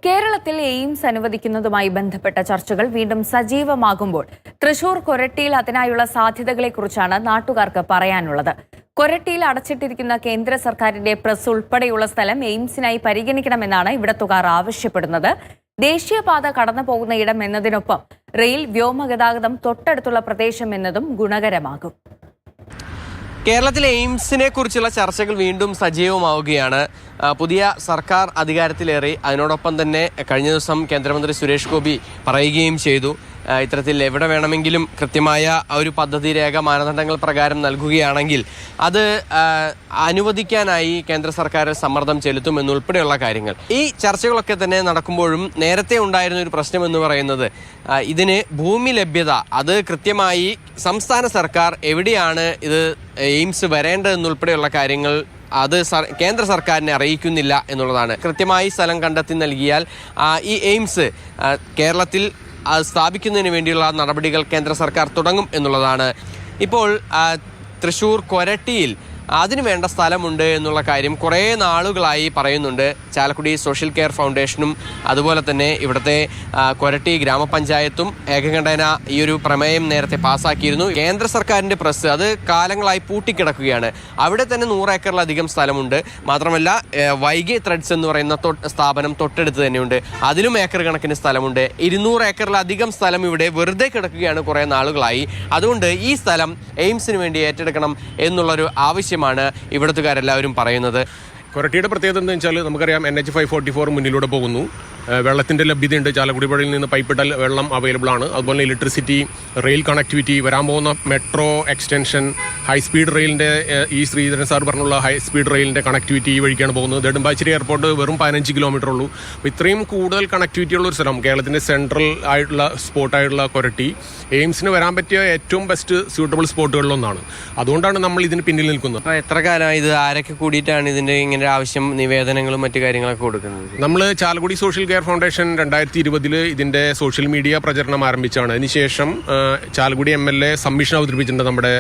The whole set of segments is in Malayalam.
കേരളത്തിൽ എയിംസ് അനുവദിക്കുന്നതുമായി ബന്ധപ്പെട്ട ചർച്ചകൾ വീണ്ടും സജീവമാകുമ്പോൾ തൃശൂർ കൊരട്ടിയിൽ അതിനായുള്ള സാധ്യതകളെക്കുറിച്ചാണ് നാട്ടുകാർക്ക് പറയാനുള്ളത്. കൊരട്ടിയിൽ അടച്ചിട്ടിരിക്കുന്ന കേന്ദ്ര സർക്കാരിന്റെ പ്രസ് ഉൾപ്പെടെയുള്ള സ്ഥലം എയിംസിനായി പരിഗണിക്കണമെന്നാണ് ഇവിടത്തുകാർ ആവശ്യപ്പെടുന്നത്. ദേശീയപാത കടന്നു പോകുന്ന ഇടം എന്നതിനൊപ്പം റെയിൽ വ്യോമഗതാഗതം തൊട്ടടുത്തുള്ള പ്രദേശം എന്നതും ഗുണകരമാകും. കേരളത്തിലെ എയിംസിനെ കുറിച്ചുള്ള ചർച്ചകൾ വീണ്ടും സജീവമാവുകയാണ്. പുതിയ സർക്കാർ അധികാരത്തിലേറി. അതിനോടൊപ്പം തന്നെ കഴിഞ്ഞ ദിവസം കേന്ദ്രമന്ത്രി സുരേഷ് ഗോപി പറയുകയും ചെയ്തു, ഇത്തരത്തിൽ എവിടെ വേണമെങ്കിലും കൃത്യമായ ഒരു പദ്ധതി രേഖ മാനദണ്ഡങ്ങൾ പ്രകാരം നൽകുകയാണെങ്കിൽ അത് അനുവദിക്കാനായി കേന്ദ്ര സർക്കാർ സമ്മർദ്ദം ചെലുത്തുമെന്നുൾപ്പെടെയുള്ള കാര്യങ്ങൾ. ഈ ചർച്ചകളൊക്കെ തന്നെ നടക്കുമ്പോഴും നേരത്തെ ഉണ്ടായിരുന്ന ഒരു പ്രശ്നം എന്ന് പറയുന്നത് ഇതിന് ഭൂമി ലഭ്യത, അത് കൃത്യമായി സംസ്ഥാന സർക്കാർ എവിടെയാണ് ഇത് എയിംസ് വരേണ്ടതെന്നുൾപ്പെടെയുള്ള കാര്യങ്ങൾ അത് കേന്ദ്ര സർക്കാരിനെ അറിയിക്കുന്നില്ല എന്നുള്ളതാണ്. കൃത്യമായി സ്ഥലം കണ്ടെത്തി നൽകിയാൽ ഈ എയിംസ് കേരളത്തിൽ സ്ഥാപിക്കുന്നതിന് വേണ്ടിയുള്ള നടപടികൾ കേന്ദ്ര സർക്കാർ തുടങ്ങും എന്നുള്ളതാണ്. ഇപ്പോൾ തൃശൂർ കൊരട്ടിയിൽ അതിനു വേണ്ട സ്ഥലമുണ്ട് എന്നുള്ള കാര്യം കുറേ നാളുകളായി പറയുന്നുണ്ട്. ചാലക്കുടി സോഷ്യൽ കെയർ ഫൗണ്ടേഷനും അതുപോലെ തന്നെ ഇവിടുത്തെ കൊരട്ടി ഗ്രാമപഞ്ചായത്തും ഏകകണ്ഠേന ഈ ഒരു പ്രമേയം നേരത്തെ പാസ്സാക്കിയിരുന്നു. കേന്ദ്ര സർക്കാരിൻ്റെ പ്രസ് അത് കാലങ്ങളായി പൂട്ടിക്കിടക്കുകയാണ്. അവിടെ തന്നെ 100 ഏക്കറിലധികം സ്ഥലമുണ്ട്. മാത്രമല്ല വൈഗെ ത്രെഡ്സ് എന്ന് പറയുന്ന സ്ഥാപനം തൊട്ടടുത്ത് തന്നെയുണ്ട്. അതിലും ഏക്കർ കണക്കിന് സ്ഥലമുണ്ട്. 200 ഏക്കറിലധികം സ്ഥലം ഇവിടെ വെറുതെ കിടക്കുകയാണ് കുറേ നാളുകളായി. അതുകൊണ്ട് ഈ സ്ഥലം എയിംസിന് വേണ്ടി ഏറ്റെടുക്കണം എന്നുള്ളൊരു ആവശ്യം ഇവിടത്തുകാരെല്ലാവരും പറയുന്നത്. കൊരട്ടിയുടെ പ്രത്യേകത എന്താ വെച്ചാൽ നമുക്കറിയാം, NH 544 മുന്നിലൂടെ പോകുന്നു. വെള്ളത്തിൻ്റെ ലഭ്യതയുണ്ട്. ചാലക്കുടി പുഴയിൽ നിന്ന് പൈപ്പിട്ടാൽ വെള്ളം അവൈലബിൾ ആണ്. അതുപോലെ ഇലക്ട്രിസിറ്റി, റെയിൽ കണക്ടിവിറ്റി, വരാൻ പോകുന്ന മെട്രോ എക്സ്റ്റൻഷൻ, ഹൈസ്പീഡ് റെയിലിൻ്റെ ഈ ശ്രീധരൻ സാർ പറഞ്ഞുള്ള ഹൈസ്പീഡ് റെയിലിൻ്റെ കണക്ടിവിറ്റി ഈ വഴിക്കാണ് പോകുന്നത്. നെടുമ്പാശ്ശേരി എയർപോർട്ട് വെറും 15 കിലോമീറ്റർ ഉള്ളൂ. അപ്പോൾ ഇത്രയും കൂടുതൽ കണക്ടിവിറ്റി ഉള്ള ഒരു സ്ഥലം, കേരളത്തിൻ്റെ സെൻട്രൽ ആയിട്ടുള്ള സ്പോട്ടായിട്ടുള്ള കൊരട്ടി എയിംസിന് വരാൻ പറ്റിയ ഏറ്റവും ബെസ്റ്റ് സ്യൂട്ടബിൾ സ്പോട്ടുകളിലൊന്നാണ്. അതുകൊണ്ടാണ് നമ്മൾ ഇതിന് പിന്നിൽ നിൽക്കുന്നത്. അപ്പോൾ എത്ര കാലമായി ഇത് ആരൊക്കെ കൂടിയിട്ടാണ് ഇതിൻ്റെ ഇങ്ങനെ ആവശ്യം നിവേദനങ്ങളും മറ്റു കാര്യങ്ങളൊക്കെ കൊടുക്കുന്നത്? നമ്മൾ ചാലക്കുടി സോഷ്യൽ കെയർ ഫൗണ്ടേഷൻ 2020 ഇതിൻ്റെ സോഷ്യൽ മീഡിയ പ്രചരണം ആരംഭിച്ചാണ്. അതിനുശേഷം ചാലക്കുടി MLA സബ്മിഷൻ അവതരിപ്പിച്ചിട്ടുണ്ട് നമ്മുടെ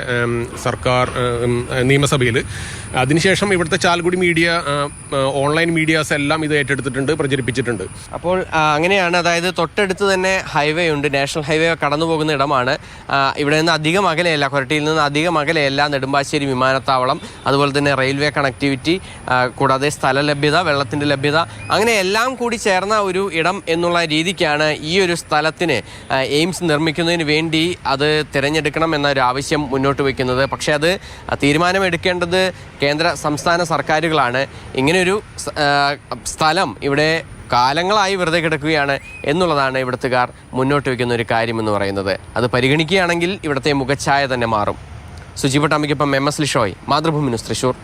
സർക്കാർ നിയമസഭയിൽ. അതിനുശേഷം ഇവിടുത്തെ ചാലക്കുടി മീഡിയ, ഓൺലൈൻ മീഡിയാസ് എല്ലാം ഇത് ഏറ്റെടുത്തിട്ടുണ്ട്, പ്രചരിപ്പിച്ചിട്ടുണ്ട്. അപ്പോൾ അങ്ങനെയാണ്. അതായത് തൊട്ടടുത്ത് തന്നെ ഹൈവേ ഉണ്ട്, നാഷണൽ ഹൈവേ കടന്നു പോകുന്ന ഇടമാണ്. ഇവിടെ നിന്ന് അധികം അകലെയല്ല, കൊരട്ടിയിൽ നിന്ന് അധികം അകലെയല്ല നെടുമ്പാശ്ശേരി വിമാനത്താവളം, അതുപോലെ തന്നെ റെയിൽവേ കണക്ടിവിറ്റി, കൂടാതെ സ്ഥല ലഭ്യത, വെള്ളത്തിൻ്റെ ലഭ്യത, അങ്ങനെ എല്ലാം കൂടി ചേർന്ന ഒരു ഇടം എന്നുള്ള രീതിക്കാണ് ഈ ഒരു സ്ഥലത്തിന് എയിംസ് നിർമ്മിക്കുന്നതിന് വേണ്ടി അത് തിരഞ്ഞെടുക്കണം എന്നൊരു ആവശ്യം മുന്നോട്ട് വയ്ക്കുന്നത്. പക്ഷേ അത് തീരുമാനമെടുക്കേണ്ടത് കേന്ദ്ര സംസ്ഥാന സർക്കാരുകളാണ്. ഇങ്ങനെയൊരു സ്ഥലം ഇവിടെ കാലങ്ങളായി വെറുതെ കിടക്കുകയാണ് എന്നുള്ളതാണ് ഇവിടുത്തുകാർ മുന്നോട്ട് വയ്ക്കുന്ന ഒരു കാര്യമെന്ന് പറയുന്നത്. അത് പരിഗണിക്കുകയാണെങ്കിൽ ഇവിടുത്തെ മുഖച്ഛായ തന്നെ മാറും. സുജി പട്ടാമ്പിക്കൊപ്പം MS ലിഷോയ്, മാതൃഭൂമി ന്യൂസ്, തൃശൂർ.